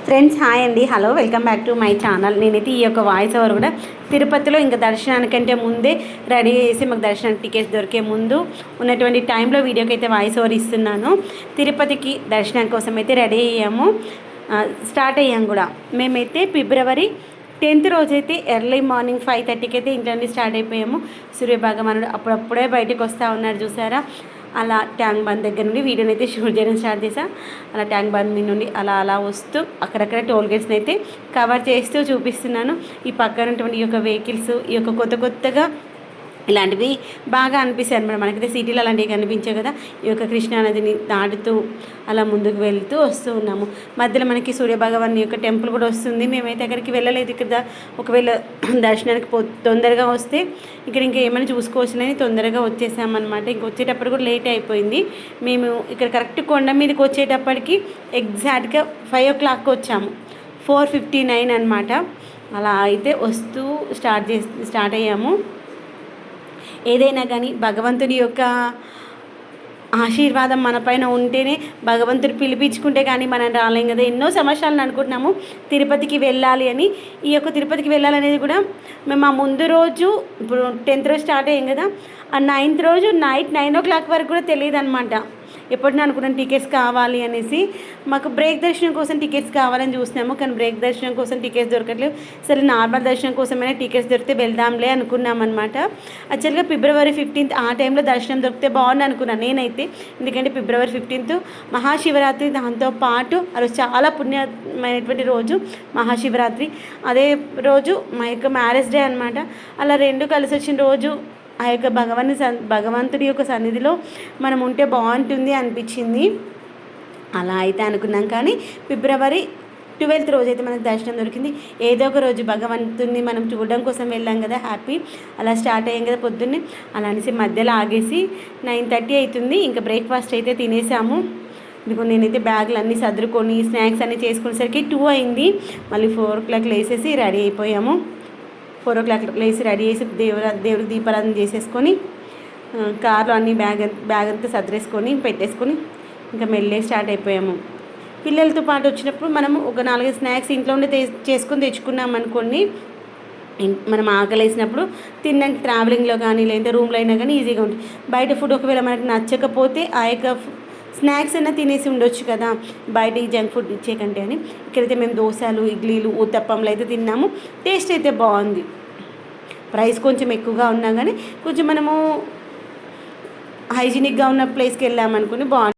Friends hi అండి, hello, welcome back to my channel. నేనైతే ఈ యొక్క వాయిస్ ఓవర్ కూడా తిరుపతిలో ఇంకా దర్శనానికంటే ముందే రెడీ చేసి మాకు దర్శనానికి టికెట్స్ దొరికే ముందు ఉన్నటువంటి టైంలో వీడియోకి అయితే వాయిస్ ఓవర్ ఇస్తున్నాను. తిరుపతికి దర్శనం కోసం అయితే రెడీ అయ్యాము, స్టార్ట్ అయ్యాము కూడా. మేమైతే ఫిబ్రవరి 10th రోజైతే ఎర్లీ మార్నింగ్ 5:30కి అయితే ఇంట్లో స్టార్ట్ అయిపోయాము. సూర్యభగవానుడు అప్పుడప్పుడే బయటకు వస్తూ ఉన్నాడు, చూసారా. అలా ట్యాంక్ బండ్ దగ్గర నుండి వీడియోని అయితే షూట్ చేయడం స్టార్ట్ చేసా. అలా ట్యాంక్ బండ్ మీద నుండి అలా వస్తూ అక్కడక్కడ టోల్ గేట్స్ని అయితే కవర్ చేస్తూ చూపిస్తున్నాను. ఈ పక్కన ఉన్నటువంటి ఈ యొక్క వెహికల్స్, ఈ యొక్క కొత్తగా ఇలాంటివి బాగా అనిపిస్తాయి అనమాట. మనకైతే సిటీలో అలాంటివి కనిపించాయి కదా. ఈ యొక్క కృష్ణానదిని దాటుతూ అలా ముందుకు వెళ్తూ వస్తూ ఉన్నాము. మధ్యలో మనకి సూర్యభగవాన్ యొక్క టెంపుల్ కూడా వస్తుంది. మేమైతే అక్కడికి వెళ్ళలేదు. ఇక్కడ ఒకవేళ దర్శనానికి తొందరగా వస్తే ఇక్కడ ఇంకా ఏమైనా చూసుకోవచ్చునని తొందరగా వచ్చేసామన్నమాట. ఇంక వచ్చేటప్పుడు కూడా లేట్ అయిపోయింది. మేము ఇక్కడ కరెక్ట్ కొండ మీదకి వచ్చేటప్పటికి ఎగ్జాక్ట్గా 5 o'clock వచ్చాము. 4:59 అనమాట. అలా అయితే వస్తూ స్టార్ట్ అయ్యాము. ఏదైనా కానీ భగవంతుడి యొక్క ఆశీర్వాదం మన పైన ఉంటేనే, భగవంతుడు పిలిపించుకుంటే కానీ మనం రాలేం కదా. ఎన్నో సంవత్సరాలను అనుకుంటున్నాము తిరుపతికి వెళ్ళాలి అని. ఈ యొక్క తిరుపతికి వెళ్ళాలనేది కూడా మేము ఆ ముందు రోజు, ఇప్పుడు 10th రోజు స్టార్ట్ అయ్యాం కదా, ఆ 9th రోజు నైట్ 9 o'clock వరకు కూడా తెలియదు అనమాట. ఎప్పటిని అనుకున్నాను టికెట్స్ కావాలి అనేసి. మాకు బ్రేక్ దర్శనం కోసం టికెట్స్ కావాలని చూసినాము, కానీ బ్రేక్ దర్శనం కోసం టికెట్స్ దొరకట్లేవు. సరే, నార్మల్ దర్శనం కోసమైనా టికెట్స్ దొరికితే వెళ్దాంలే అనుకున్నాం అనమాట. యాక్చువల్గా ఫిబ్రవరి 15th ఆ టైంలో దర్శనం దొరికితే బాగుంది అనుకున్నాను నేనైతే. ఎందుకంటే ఫిబ్రవరి 15th మహాశివరాత్రి, దాంతోపాటు ఆ రోజు చాలా పుణ్యమైనటువంటి రోజు మహాశివరాత్రి. అదే రోజు మా యొక్క మ్యారేజ్ డే అనమాట. అలా రెండు కలిసి వచ్చిన రోజు ఆ యొక్క భగవంతుడి యొక్క సన్నిధిలో మనం ఉంటే బాగుంటుంది అనిపించింది. అలా అయితే అనుకున్నాం. కానీ ఫిబ్రవరి 12th రోజు అయితే మనకు దర్శనం దొరికింది. ఏదో ఒక రోజు భగవంతుడిని మనం చూడడం కోసం వెళ్ళాం కదా, హ్యాపీ. అలా స్టార్ట్ అయ్యాం కదా పొద్దున్నే. అలా అనేసి మధ్యలో ఆగేసి 9:30 అవుతుంది. ఇంకా బ్రేక్ఫాస్ట్ అయితే తినేసాము. ఇదిగో నేనైతే బ్యాగులు అన్నీ సర్దుకొని స్నాక్స్ అన్నీ చేసుకునేసరికి 2 అయింది. మళ్ళీ 4 o'clock లేసేసి రెడీ అయిపోయాము. 4 o'clock లేసి రెడీ చేసి దేవుడికి దీపారాధన చేసేసుకొని కార్లో అన్ని బ్యాగ్ అంతా సర్దేసుకొని పెట్టేసుకొని ఇంకా మెల్లే స్టార్ట్ అయిపోయాము. పిల్లలతో పాటు వచ్చినప్పుడు మనము ఒక 4 స్నాక్స్ ఇంట్లోనే చేసుకొని తెచ్చుకున్నాం అనుకోండి, మనం ఆకలేసినప్పుడు తినడానికి ట్రావెలింగ్లో కానీ లేదంటే రూమ్లో అయినా కానీ ఈజీగా ఉంటుంది. బయట ఫుడ్ ఒకవేళ మనకు నచ్చకపోతే ఆ యొక్క స్నాక్స్ అయినా తినేసి ఉండొచ్చు కదా, బయట ఈ జంక్ ఫుడ్ ఇచ్చే కంటే అని. ఇక్కడైతే మేము దోశలు, ఇడ్లీలు, ఊతప్పంలు అయితే తిన్నాము. టేస్ట్ అయితే బాగుంది. ప్రైస్ కొంచెం ఎక్కువగా ఉన్నా కానీ కొంచెం మనము హైజీనిక్గా ఉన్న ప్లేస్కి వెళ్ళామనుకుని బాగుంది.